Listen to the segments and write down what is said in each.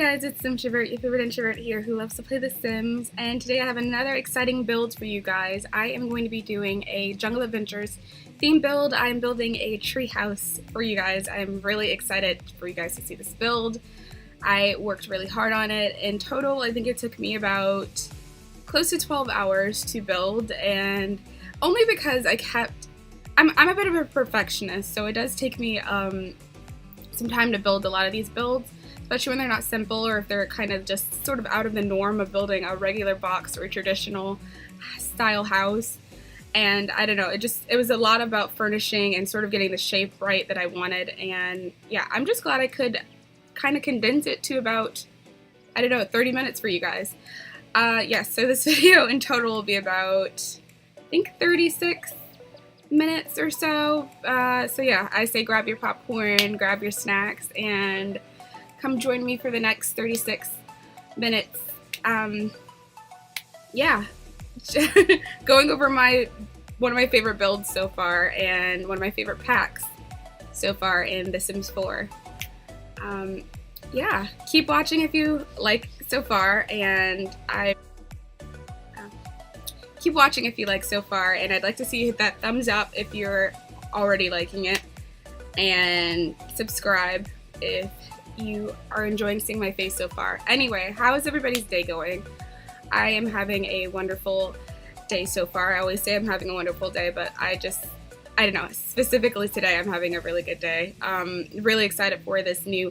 guys, it's SIMTROVERT, your favorite introvert here who loves to play The Sims, and today I have another exciting build for you guys. I am going to be doing a Jungle Adventures theme build. I'm building a treehouse for you guys. I'm really excited for you guys to see this build. I worked really hard on it. In total, I think it took me about close to 12 hours to build, and only because I'm a bit of a perfectionist, so it does take me some time to build a lot of these builds, especially when they're not simple or if they're kind of just sort of out of the norm of building a regular box or a traditional style house. And I don't know, it was a lot about furnishing and sort of getting the shape right that I wanted. And yeah, I'm just glad I could kind of condense it to about, I don't know, 30 minutes for you guys. Yes, so this video in total will be about, I think, 36 minutes or so. So yeah, I say grab your popcorn, grab your snacks, and come join me for the next 36 minutes. Yeah, going over one of my favorite builds so far and one of my favorite packs so far in The Sims 4. Yeah, keep watching if you like so far, and keep watching if you like so far, and I'd like to see you hit that thumbs up if you're already liking it, and subscribe if you are enjoying seeing my face so far. Anyway, how is everybody's day going? I am having a wonderful day so far. I always say I'm having a wonderful day, but I don't know, specifically today I'm having a really good day. Really excited for this new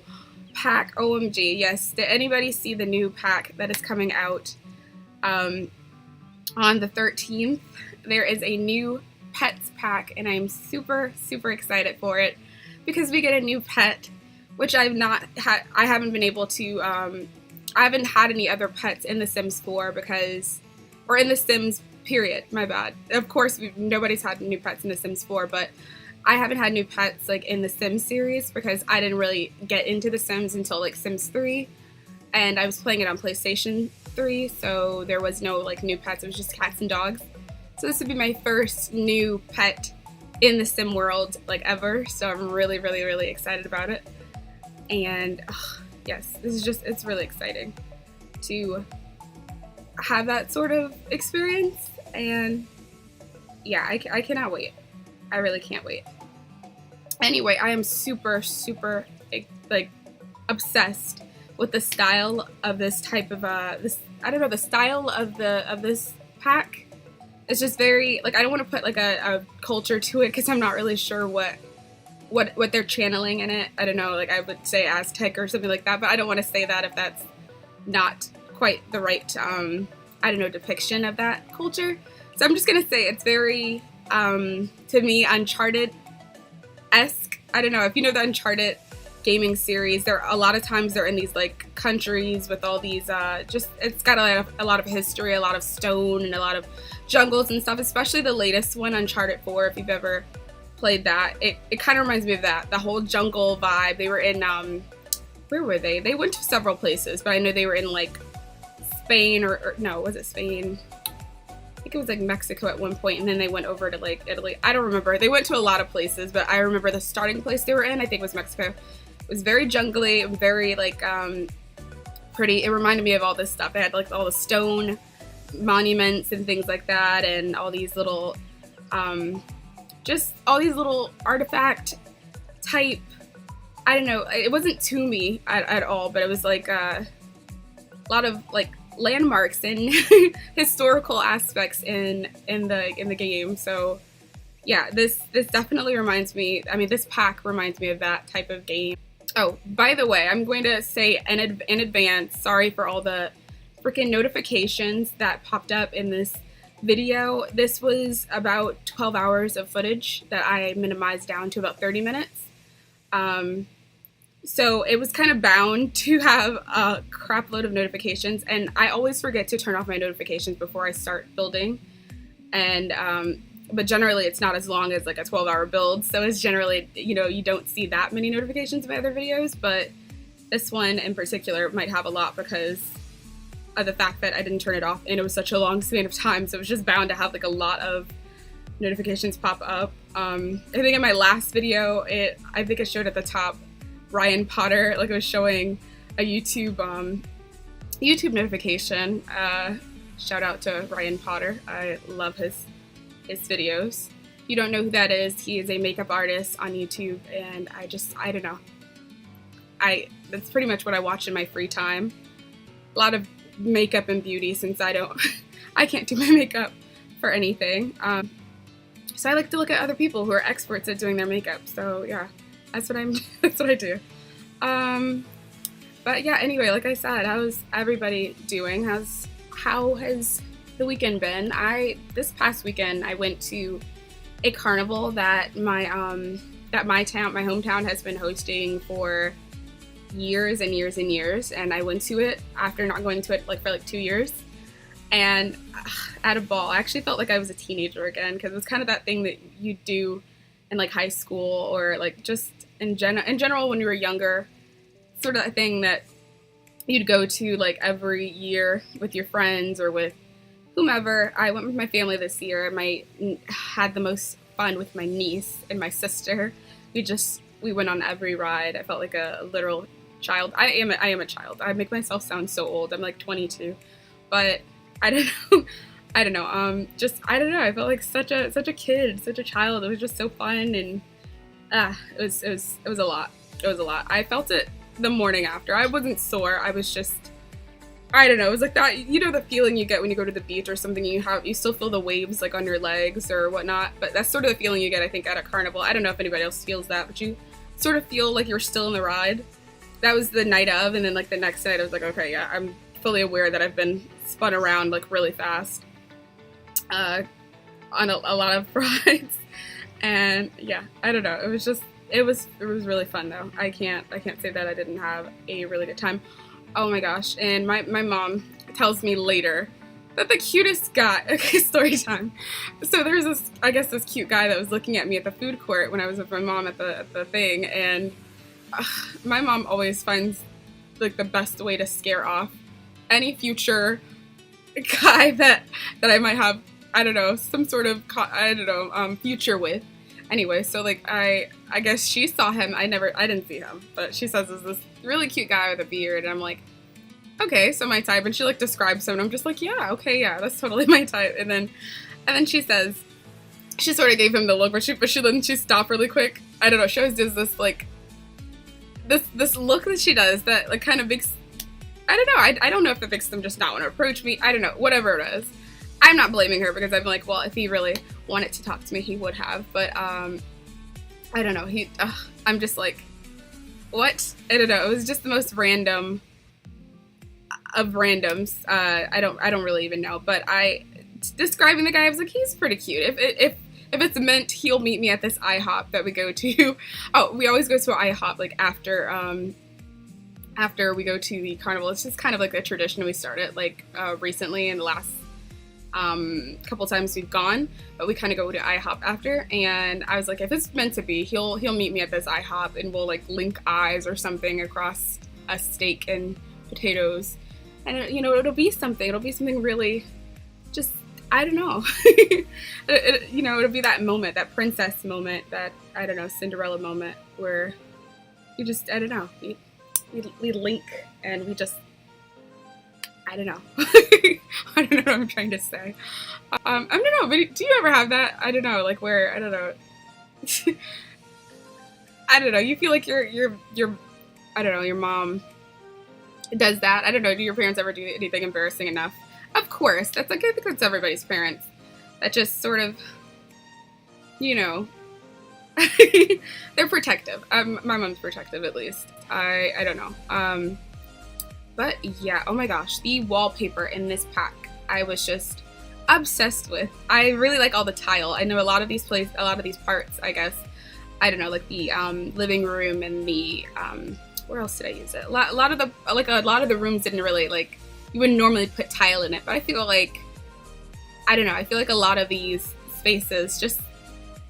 pack. OMG, yes. Did anybody see the new pack that is coming out on the 13th? There is a new pets pack, and I'm super excited for it because we get a new pet, which I haven't been able to, I haven't had any other pets in The Sims 4 or in The Sims period, my bad. Of course, nobody's had new pets in The Sims 4, but I haven't had new pets like in the Sims series because I didn't really get into The Sims until like Sims 3, and I was playing it on PlayStation 3, so there was no like new pets, it was just cats and dogs. So this would be my first new pet in the Sim world like ever, so I'm really excited about it. And yes, it's really exciting to have that sort of experience, and yeah, I cannot wait. I really can't wait. Anyway, I am super like obsessed with the style of this type of the style of this pack. It's just very, like, I don't want to put like a culture to it because I'm not really sure what they're channeling in it. I don't know, like I would say Aztec or something like that, but I don't want to say that if that's not quite the right I don't know, depiction of that culture. So I'm just gonna say it's very to me Uncharted-esque. I don't know if you know the Uncharted gaming series. A lot of times they're in these like countries with all these it's got a lot of history, a lot of stone, and a lot of jungles and stuff, especially the latest one, Uncharted 4, if you've ever played that. It kind of reminds me of that, the whole jungle vibe. They were in where were they? They went to several places, but I know they were in like Spain or no, was it Spain? I think it was like Mexico at one point, and then they went over to like Italy. I don't remember. They went to a lot of places, but I remember the starting place they were in, I think, was Mexico. It was very jungly, very like pretty. It reminded me of all this stuff. They had like all the stone monuments and things like that, and all these little just all these little artifact type, I don't know, it wasn't tombey at all, but it was like a lot of like landmarks and historical aspects in the game. So yeah, this definitely reminds me, I mean, this pack reminds me of that type of game. Oh, by the way, I'm going to say in advance, sorry for all the freaking notifications that popped up in this video. This was about 12 hours of footage that I minimized down to about 30 minutes. So it was kind of bound to have a crap load of notifications, and I always forget to turn off my notifications before I start building. And but generally it's not as long as like a 12-hour build, so it's generally, you know, you don't see that many notifications in my other videos, but this one in particular might have a lot because of the fact that I didn't turn it off and it was such a long span of time, so it was just bound to have like a lot of notifications pop up. I think in my last video, I think I showed at the top Ryan Potter, like it was showing a YouTube notification. Shout out to Ryan Potter. I love his videos. If you don't know who that is, he is a makeup artist on YouTube, and I don't know. That's pretty much what I watch in my free time. A lot of makeup and beauty, since I can't do my makeup for anything. So I like to look at other people who are experts at doing their makeup. So yeah, that's what I do. But yeah, anyway, like I said, how's everybody doing? How has the weekend been? This past weekend I went to a carnival that my hometown has been hosting for years and years and years, and I went to it after not going to it for 2 years. And at a ball, I actually felt like I was a teenager again, because it was kind of that thing that you do in like high school, or like just in general when you were younger, sort of that thing that you'd go to like every year with your friends or with whomever. I went with my family this year. I had the most fun with my niece and my sister. We went on every ride. I felt like a literal child. I am a child. I make myself sound so old. I'm like 22, but I don't know. I don't know. I felt like such a kid, such a child. It was just so fun, and it was a lot. It was a lot. I felt it the morning after. I wasn't sore. I was just, I don't know. It was like that, the feeling you get when you go to the beach or something. You still feel the waves like on your legs or whatnot. But that's sort of the feeling you get, I think, at a carnival. I don't know if anybody else feels that, but you sort of feel like you're still in the ride. That was the night of, and then like the next night I was like, okay, yeah, I'm fully aware that I've been spun around like really fast on a lot of rides. And yeah, I don't know. It was really fun though. I can't say that I didn't have a really good time. Oh my gosh. And my mom tells me later that the cutest guy, okay, story time. So there's this cute guy that was looking at me at the food court when I was with my mom at the thing, and my mom always finds like the best way to scare off any future guy that I might have, I don't know, some sort of, future with. Anyway, so like I guess she saw him. I didn't see him, but she says there's this really cute guy with a beard, and I'm like, okay, so my type. And she like describes him, and I'm just like, yeah, okay, yeah, that's totally my type. And then she says, she sort of gave him the look, but she stopped really quick. I don't know. She always does this like this look that she does that like kind of makes, I don't know. I don't know if it makes them just not want to approach me. I don't know. Whatever it is. I'm not blaming her, because I'm like, well, if he really wanted to talk to me, he would have. But I don't know. I'm just like, what? I don't know. It was just the most random of randoms. I don't really even know. But describing the guy, I was like, he's pretty cute. If it's meant he'll meet me at this IHOP that we go to. Oh, we always go to an IHOP like after we go to the carnival. It's just kind of like a tradition we started like recently in the last couple times we've gone, but we kind of go to IHOP after. And I was like, if it's meant to be, he'll meet me at this IHOP, and we'll like link eyes or something across a steak and potatoes, and it'll be something really, just, I don't know. It'll be that moment, that princess moment, that, I don't know, Cinderella moment where you just, I don't know, we link, and we just, I don't know. I don't know what I'm trying to say. I don't know, but do you ever have that? I don't know, like where, I don't know. I don't know, you feel like your I don't know, your mom does that. I don't know, do your parents ever do anything embarrassing enough? Of course, that's like, I think that's everybody's parents. That just sort of, they're protective. My mom's protective, at least. I don't know. But yeah, oh my gosh, the wallpaper in this pack, I was just obsessed with. I really like all the tile. I know a lot of these parts, I guess. I don't know, like the living room and the where else did I use it? A lot of the rooms didn't really, like, you wouldn't normally put tile in it, but I feel like, I don't know, I feel like a lot of these spaces just,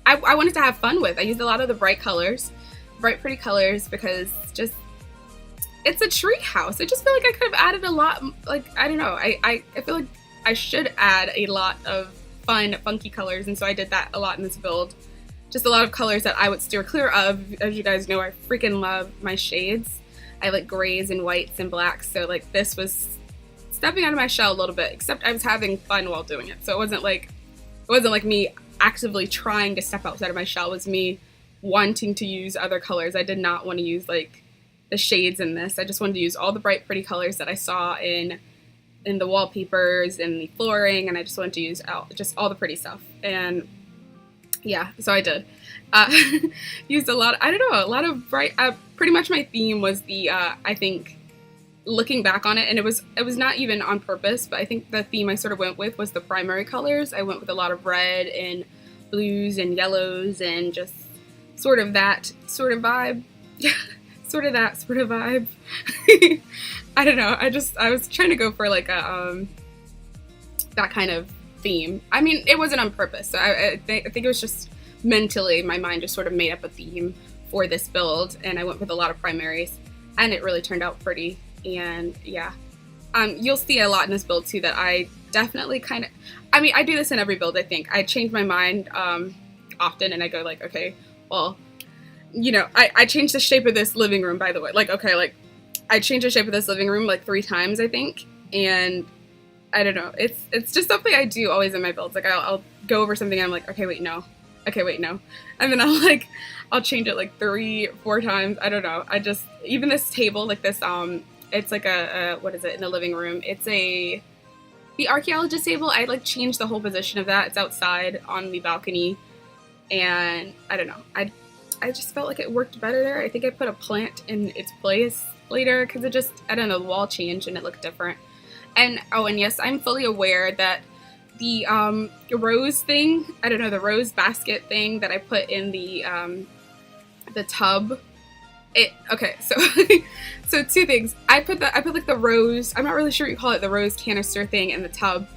I wanted to have fun with. I used a lot of the bright pretty colors, because just, it's a tree house. I just feel like I could have added a lot, like, I don't know, I feel like I should add a lot of fun, funky colors, and so I did that a lot in this build. Just a lot of colors that I would steer clear of. As you guys know, I freaking love my shades. I like grays and whites and blacks, so like this was stepping out of my shell a little bit, except I was having fun while doing it. So it wasn't like me actively trying to step outside of my shell. It was me wanting to use other colors. I did not want to use like the shades in this. I just wanted to use all the bright, pretty colors that I saw in the wallpapers and the flooring, and I just wanted to use just all the pretty stuff. And yeah, so I did. Used a lot of bright, pretty much my theme was the, I think, looking back on it, and it was not even on purpose, but I think the theme I sort of went with was the primary colors. I went with a lot of red and blues and yellows and just sort of that sort of vibe. Sort of that sort of vibe. I don't know, I was trying to go for like a, that kind of theme. I mean, it wasn't on purpose, so I think it was just mentally, my mind just sort of made up a theme for this build, and I went with a lot of primaries, and it really turned out pretty. And yeah, you'll see a lot in this build too that I definitely I do this in every build. I think I change my mind often, and I go like, okay, well, you know, I changed the shape of this living room, by the way. Like, okay, like I changed the shape of this living room like 3 times, I think, and I don't know, it's just something I do always in my builds. Like I'll go over something and I'm like, okay, wait, no, and then I'll change it like 3-4 times. I don't know, even this table, like this, it's like a what is it in the living room? It's the archaeologist table. I like changed the whole position of that. It's outside on the balcony, and I don't know, I just felt like it worked better there. I think I put a plant in its place later because it just, I don't know, the wall changed and it looked different. And oh, and yes, I'm fully aware that the rose thing, I don't know, the rose basket thing that I put in the tub. Okay, so so 2 things. I put like the rose, I'm not really sure what you call it, the rose canister thing in the tub,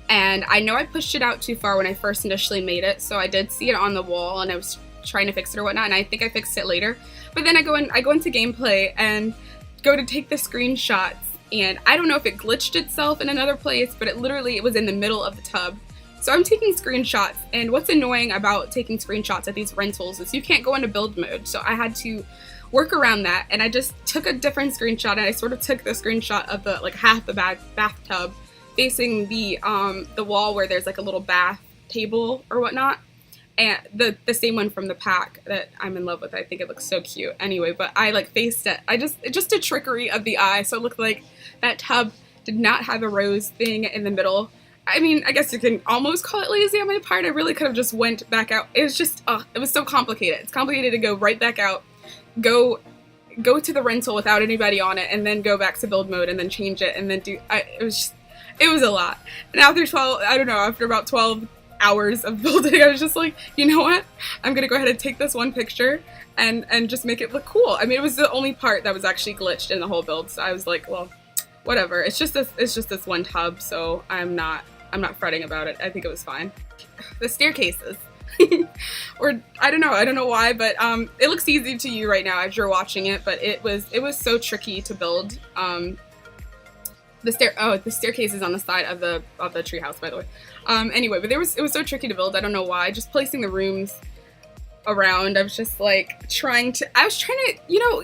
and I know I pushed it out too far when I first initially made it, so I did see it on the wall and I was trying to fix it or whatnot, and I think I fixed it later. But then I go into gameplay and go to take the screenshots, and I don't know if it glitched itself in another place, but it was in the middle of the tub. So I'm taking screenshots, and what's annoying about taking screenshots at these rentals is you can't go into build mode, so I had to work around that, and I just took a different screenshot, and I sort of took the screenshot of the like half the bathtub facing the wall where there's like a little bath table or whatnot, and the same one from the pack that I'm in love with. I think it looks so cute. Anyway, but I like faced it. Just a trickery of the eye, so it looked like that tub did not have a rose thing in the middle. I mean, I guess you can almost call it lazy on my part. I really could have just went back out. It was just, it was so complicated. It's complicated to go right back out, go to the rental without anybody on it, and then go back to build mode and then change it and then it was a lot. And after about 12 hours of building, I was just like, you know what? I'm gonna go ahead and take this one picture and just make it look cool. I mean, it was the only part that was actually glitched in the whole build, so I was like, well, whatever. It's just this one tub, so I'm not fretting about it. I think it was fine. The staircases. Or I don't know why, but it looks easy to you right now as you're watching it, but it was so tricky to build. The staircase is on the side of the treehouse, by the way. Anyway, but it was so tricky to build. I don't know why. Just placing the rooms around, I was just like trying to, you know,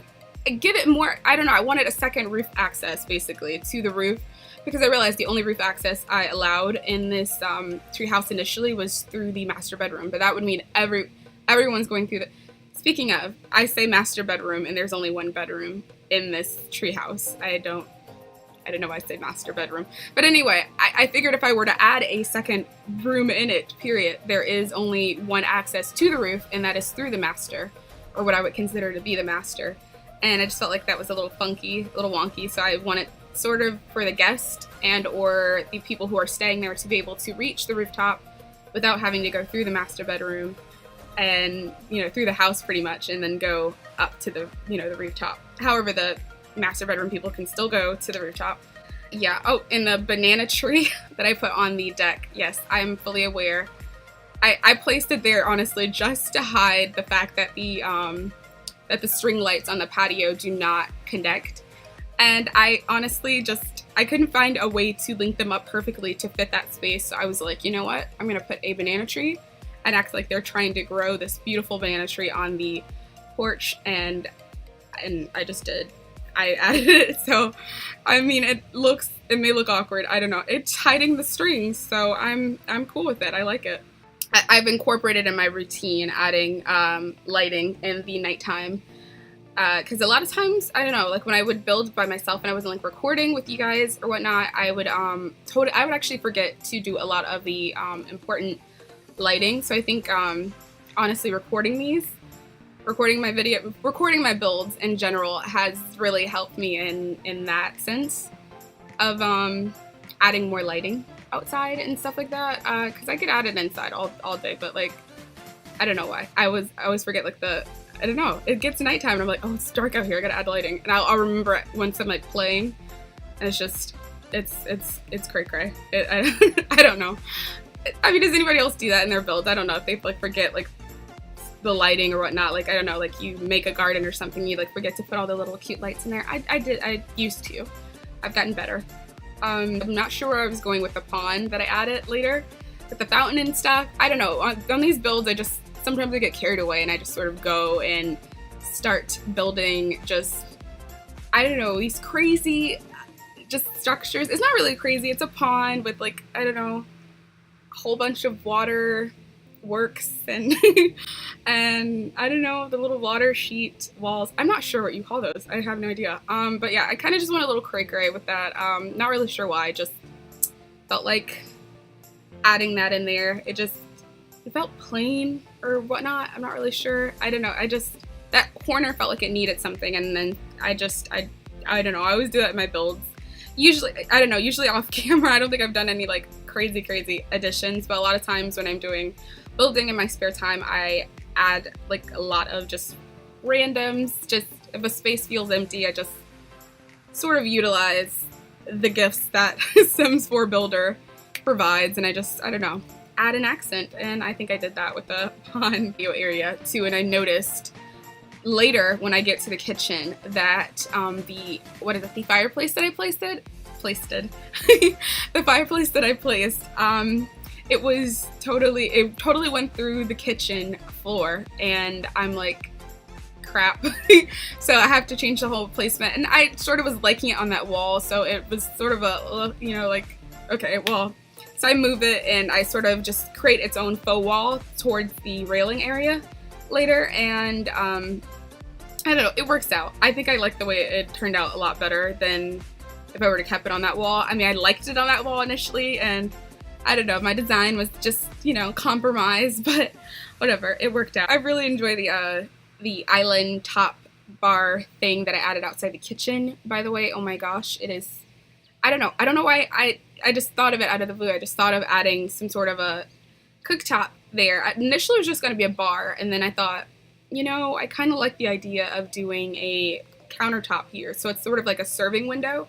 give it more, I don't know, I wanted a second roof access basically to the roof, because I realized the only roof access I allowed in this treehouse initially was through the master bedroom, but that would mean everyone's going through the, speaking of, I say master bedroom and there's only one bedroom in this treehouse. I don't know why I say master bedroom, but anyway, I figured if I were to add a second room in it, period, there is only one access to the roof, and that is through the master, or what I would consider to be the master. And I just felt like that was a little funky, a little wonky, so I wanted sort of for the guest and or the people who are staying there to be able to reach the rooftop without having to go through the master bedroom and, you know, through the house pretty much, and then go up to the, you know, the rooftop. However, the master bedroom people can still go to the rooftop. Yeah, oh, and the banana tree that I put on the deck, yes, I'm fully aware. I placed it there, honestly, just to hide the fact that the string lights on the patio do not connect. And I honestly I couldn't find a way to link them up perfectly to fit that space. So I was like, you know what? I'm going to put a banana tree and act like they're trying to grow this beautiful banana tree on the porch. And I just did. I added it. So, I mean, it may look awkward. I don't know. It's hiding the strings, so I'm cool with it. I like it. I've incorporated in my routine adding lighting in the nighttime. Because a lot of times, I don't know, like when I would build by myself and I wasn't like recording with you guys or whatnot, I would actually forget to do a lot of the important lighting. So I think honestly recording my builds in general has really helped me in that sense of adding more lighting outside and stuff like that. Because I could add it inside all day, but like I don't know why. I always forget like I don't know. It gets nighttime and I'm like, oh, it's dark out here. I gotta add lighting, and I'll remember it once I'm like playing, and it's just it's cray cray. I don't know. I mean, does anybody else do that in their builds? I don't know if they like forget like the lighting or whatnot. Like I don't know. Like you make a garden or something, you like forget to put all the little cute lights in there. I used to. I've gotten better. I'm not sure where I was going with the pond that I added later, with the fountain and stuff. I don't know. On these builds, sometimes I get carried away and I just sort of go and start building just, I don't know, these crazy just structures. It's not really crazy. It's a pond with like, I don't know, a whole bunch of water works and and I don't know, the little water sheet walls. I'm not sure what you call those. I have no idea. But yeah, I kind of just went a little cray-cray with that. Not really sure why. I just felt like adding that in there. It felt plain or whatnot. I'm not really sure. I don't know. That corner felt like it needed something, and then I don't know. I always do that in my builds. Usually, I don't know, usually off camera. I don't think I've done any like crazy additions, but a lot of times when I'm doing building in my spare time, I add like a lot of just randoms. Just if a space feels empty, I just sort of utilize the gifts that Sims 4 Builder provides, and I don't know, add an accent. And I think I did that with the pond video area too. And I noticed later when I get to the kitchen that the fireplace that I placed the fireplace that I placed, it totally went through the kitchen floor, and I'm like, crap. So I have to change the whole placement, and I sort of was liking it on that wall, so it was sort of a, you know, like, okay, well, so I move it and I sort of just create its own faux wall towards the railing area later, and I don't know, it works out. I think I like the way it turned out a lot better than if I were to kept it on that wall. I mean, I liked it on that wall initially, and I don't know, my design was just, you know, compromised, but whatever, it worked out. I really enjoy the island top bar thing that I added outside the kitchen, by the way. Oh my gosh, it is, I don't know why I just thought of it out of the blue. I just thought of adding some sort of a cooktop there. Initially it was just going to be a bar, and then I thought, you know, I kind of like the idea of doing a countertop here. So it's sort of like a serving window,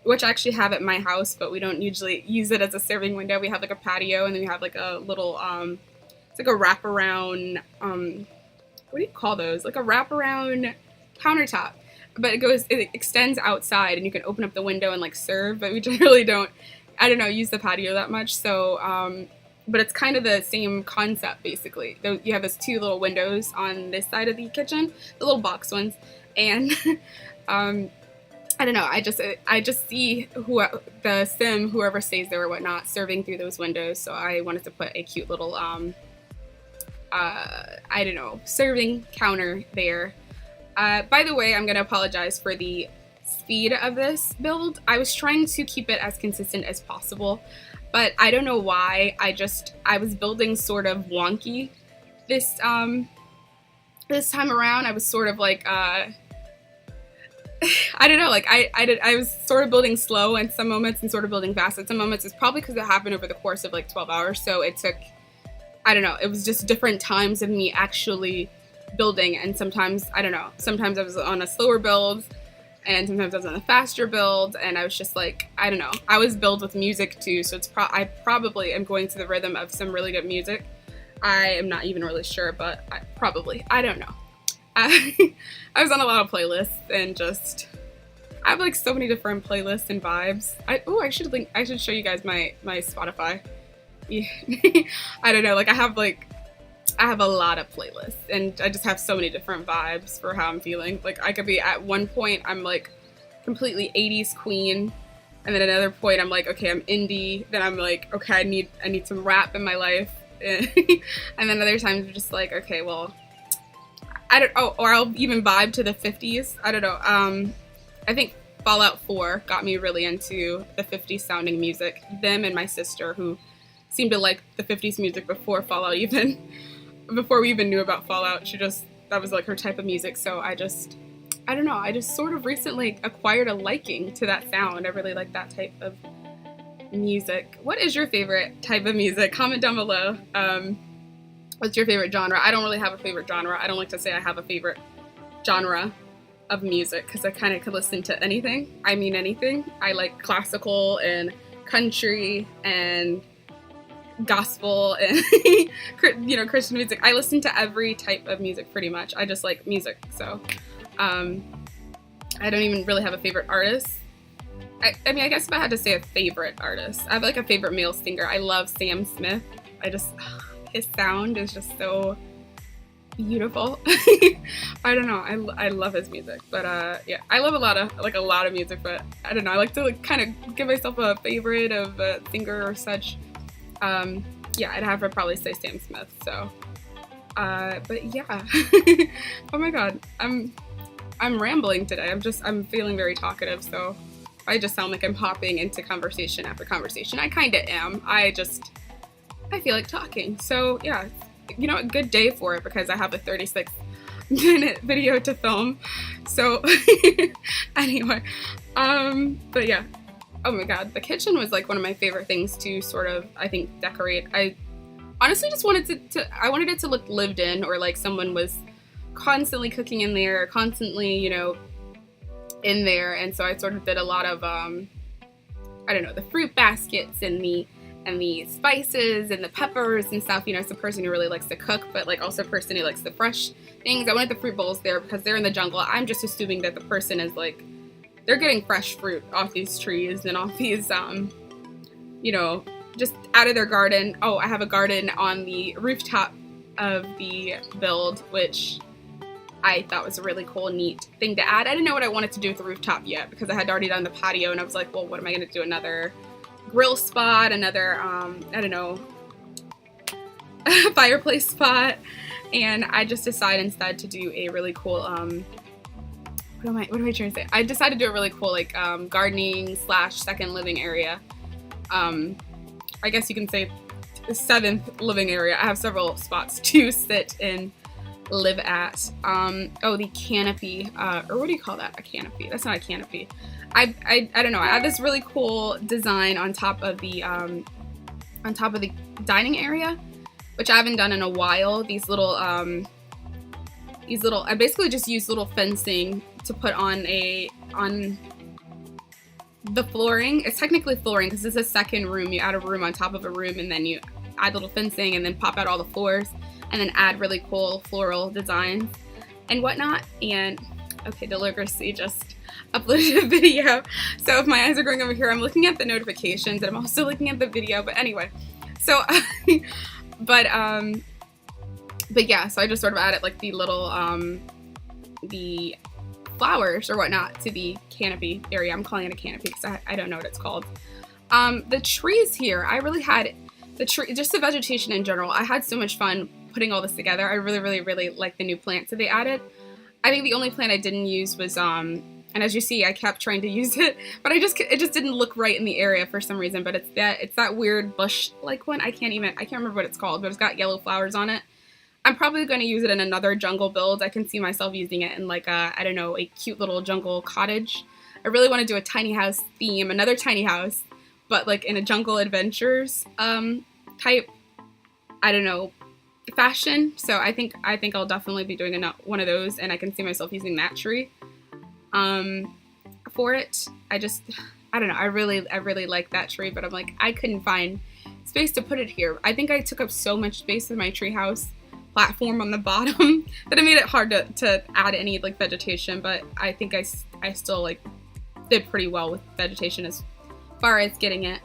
which I actually have at my house, but we don't usually use it as a serving window. We have like a patio, and then we have like a little, it's like a wraparound, what do you call those? Like a wraparound countertop. But it extends outside, and you can open up the window and like serve, but we generally don't, I don't know, use the patio that much. So, but it's kind of the same concept basically. You have those two little windows on this side of the kitchen, the little box ones, and I don't know, I just see the sim, whoever stays there or whatnot, serving through those windows. So I wanted to put a cute little I don't know, serving counter there. By the way, I'm gonna apologize for the speed of this build. I was trying to keep it as consistent as possible, but I don't know why. I was building sort of wonky this time around. I was sort of like I don't know, like I was sort of building slow in some moments and sort of building fast at some moments. It's probably because it happened over the course of like 12 hours, so it took, I don't know, it was just different times of me actually building, and sometimes, I don't know, sometimes I was on a slower build, and sometimes I was on a faster build, and I was just like, I don't know, I always build with music too, so I probably am going to the rhythm of some really good music. I am not even really sure, but I don't know. I was on a lot of playlists, and just, I have like so many different playlists and vibes. I should show you guys my Spotify. Yeah. I don't know, like I have like I have a lot of playlists, and I just have so many different vibes for how I'm feeling. Like, I could be at one point, I'm like completely 80s queen, and then another point I'm like, okay, I'm indie, then I'm like, okay, I need some rap in my life, and then other times I'm just like, okay, well, I don't, oh, or I'll even vibe to the 50s. I don't know. I think Fallout 4 got me really into the 50s sounding music. Them and my sister, who seemed to like the 50s music before Fallout even, before we even knew about Fallout. That was like her type of music. So I don't know, I just sort of recently acquired a liking to that sound. I really like that type of music. What is your favorite type of music? Comment down below. What's your favorite genre? I don't really have a favorite genre. I don't like to say I have a favorite genre of music because I kind of could listen to anything. I mean anything. I like classical and country and gospel and Christian music. I listen to every type of music pretty much. I just like music. So I don't even really have a favorite artist. I mean, I guess if I had to say a favorite artist, I have like a favorite male singer. I love Sam Smith. His sound is just so beautiful. I don't know. I love his music, but yeah, I love a lot of music, but I don't know. I like to like kind of give myself a favorite of a singer or such. Yeah, I'd have to probably say Sam Smith. So, but yeah. Oh my God, I'm rambling today. I'm feeling very talkative, so I just sound like I'm hopping into conversation after conversation. I kind of am. I feel like talking. So yeah, a good day for it because I have a 36-minute video to film. So anyway, but yeah. Oh my God, the kitchen was like one of my favorite things to sort of, I think, decorate. I honestly just wanted I wanted it to look lived in, or like someone was constantly cooking in there, constantly, in there. And so I sort of did a lot of, I don't know, the fruit baskets and the spices and the peppers and stuff. It's a person who really likes to cook, but like also a person who likes the fresh things. I wanted the fruit bowls there because they're in the jungle. I'm just assuming that the person is like, they're getting fresh fruit off these trees and off these, just out of their garden. Oh, I have a garden on the rooftop of the build, which I thought was a really cool, neat thing to add. I didn't know what I wanted to do with the rooftop yet because I had already done the patio, and I was like, well, what am I going to do? Another grill spot, another, I don't know, fireplace spot. And I just decided instead to do a really cool, what am I trying to say? I decided to do a really cool, like, gardening / second living area. I guess you can say the 7th living area. I have several spots to sit and live at. Oh, the canopy, or what do you call that? A canopy. That's not a canopy. I don't know. I have this really cool design on top of the dining area, which I haven't done in a while. These little, I basically just use little fencing to put on the flooring. It's technically flooring because it's a second room. You add a room on top of a room, and then you add little fencing and then pop out all the floors and then add really cool floral designs and whatnot. And okay, Delicacy just uploaded a video. So if my eyes are going over here, I'm looking at the notifications and I'm also looking at the video. But anyway, so but yeah, so I just sort of added like the little the flowers or whatnot to the canopy area. I'm calling it a canopy because I don't know what it's called. The trees here, I really had just the vegetation in general. I had so much fun putting all this together. I really like the new plants that they added. I think the only plant I didn't use was and as you see, I kept trying to use it, but it just didn't look right in the area for some reason. But it's that weird bush like one. I can't remember what it's called, but it's got yellow flowers on it. I'm probably going to use it in another jungle build. I can see myself using it in like a, I don't know, a cute little jungle cottage. I really want to do a tiny house theme, another tiny house, but like in a jungle adventures type, I don't know, fashion. So I think I'll definitely be doing one of those, and I can see myself using that tree for it. I don't know, I really like that tree, but I'm like, I couldn't find space to put it here. I think I took up so much space in my treehouse platform on the bottom that it made it hard to add any like vegetation, but I think I still like did pretty well with vegetation as far as getting it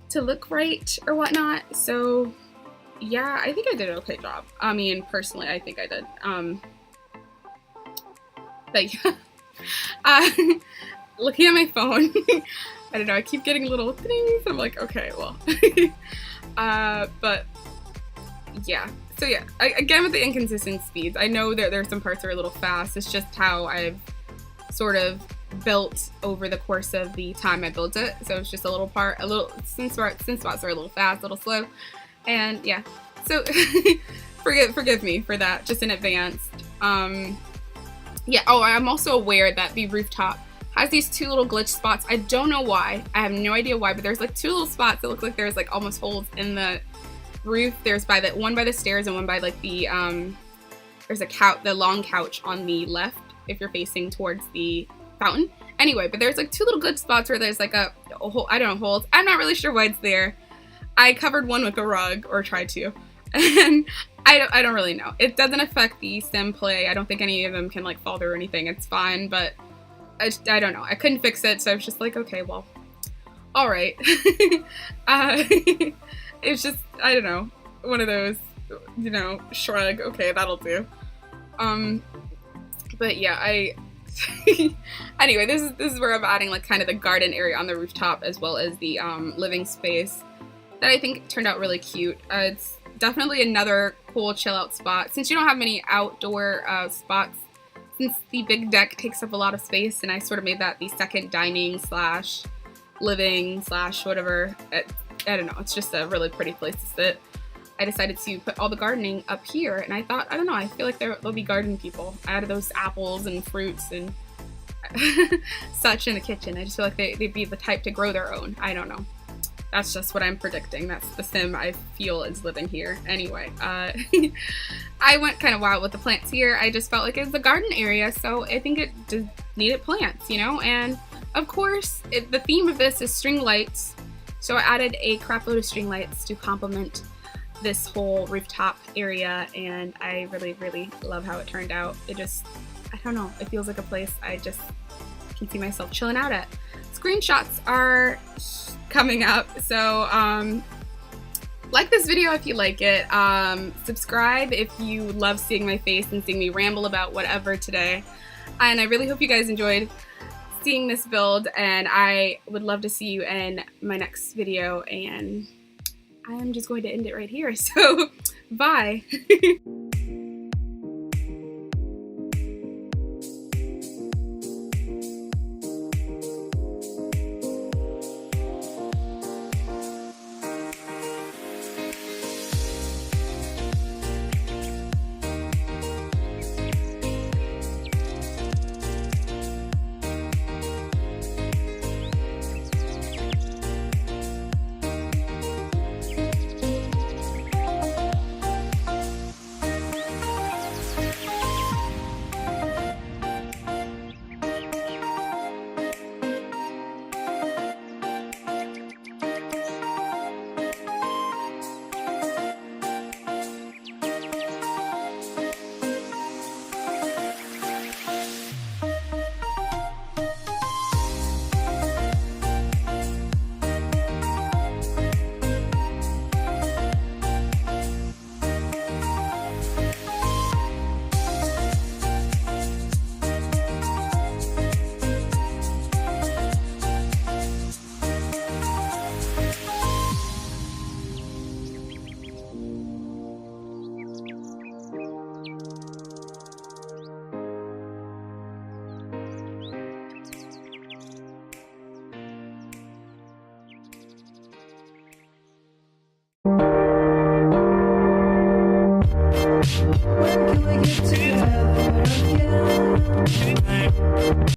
to look right or whatnot. So yeah, I think I did an okay job. I mean, personally, I think I did. But yeah, looking at my phone, I don't know, I keep getting little things. I'm like, okay, well, but yeah. So yeah, again with the inconsistent speeds, I know that there's some parts that are a little fast. It's just how I've sort of built over the course of the time I built it. So it's just some spots are a little fast, a little slow, and yeah. So forgive me for that, just in advance. Yeah. Oh, I'm also aware that the rooftop has these two little glitch spots. I don't know why. I have no idea why, but there's like two little spots that look like there's like almost holes in the roof. There's one by the stairs and one by like the there's the long couch on the left if you're facing towards the fountain. Anyway, but there's like two little glitch spots where there's like a hole, I don't know, holes. I'm not really sure why it's there. I covered one with a rug, or tried to, and I don't really know. It doesn't affect the sim play. I don't think any of them can like fall through or anything. It's fine, but I don't know. I couldn't fix it, so I was just like, okay, well, all right. It's just, I don't know, one of those, you know, shrug, okay, that'll do. But yeah, anyway, this is where I'm adding like kind of the garden area on the rooftop, as well as the living space that I think turned out really cute. It's definitely another cool chill out spot, since you don't have many outdoor spots, since the big deck takes up a lot of space, and I sort of made that the second dining slash living slash whatever. I don't know, it's just a really pretty place to sit. I decided to put all the gardening up here, and I thought, I don't know, I feel like there'll be garden people. I added those apples and fruits and such in the kitchen. I just feel like they'd be the type to grow their own. I don't know. That's just what I'm predicting. That's the sim I feel is living here. Anyway, I went kind of wild with the plants here. I just felt like it was a garden area, so I think it just needed plants, you know? And of course, the theme of this is string lights. So I added a crap load of string lights to complement this whole rooftop area, and I really, really love how it turned out. It just, I don't know, it feels like a place I just can see myself chilling out at. Screenshots are coming up, so like this video if you like it, subscribe if you love seeing my face and seeing me ramble about whatever today, and I really hope you guys enjoyed seeing this build, and I would love to see you in my next video, and I'm just going to end it right here, so bye. When can we get together again?